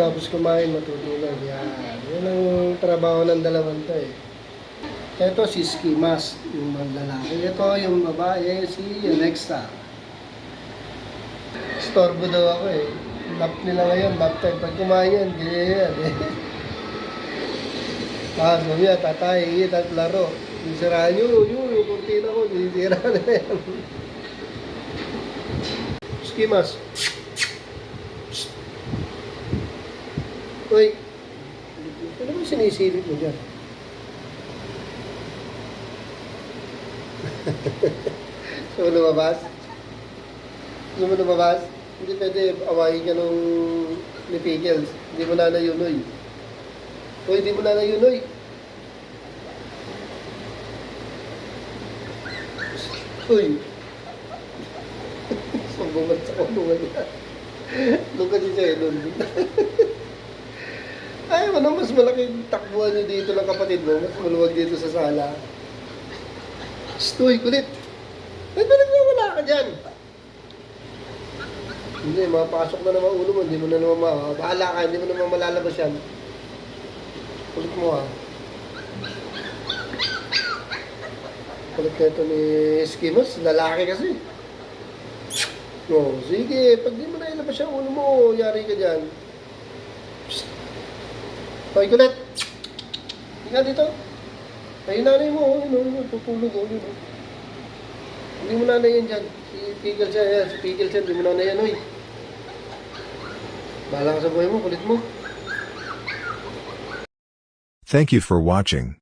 Tapos kumain, matutulog. Yan. Yan ang trabaho ng dalawang to eh. Ito si Skimas, yung lalaki. Ito yung babae, si Alexa. Storbo daw ako eh. Nap nila ngayon, nap time. Pag kumain yan, ganyan eh. Sabi niya, tatay, hingit at laro. Yung siraan yung kurtina ko, nisira na yan. Skimas. Uy, ano ba sinisilip mo dyan? Gusto mo lumabas? Gusto mo lumabas? Hindi pwede awayin ka nung ni Pickles. Hindi mo na yunoy. Uy, hindi mo na yunoy. Uy. Sambungan sa kulungan niya. Doon kasi siya eh, doon. Ay, ano, mas malaking takbuhan niyo dito ng kapatid mo. Mas maluwag dito sa sala. Stoy, kulit. Ba't ba nagwawala ka dyan? Hindi, mapasok na naman ulo mo. Hindi mo na naman bahala ka, hindi mo naman malalabas yan. Kulit mo ha. Kulit na ito ni Skimas. Lalaki kasi. Oh, sige, pag di mo na ilabas yung ulo mo, yari ka dyan. Psst. Hoy, kulit. Tingnan dito. Ay, nanay mo, tutulog, yun. Hindi mo nanay yan dyan. Si Pickles yan, hindi mo nanay yan, hoy. Bahala ka sa buhay mo, kulit mo. Thank you for watching.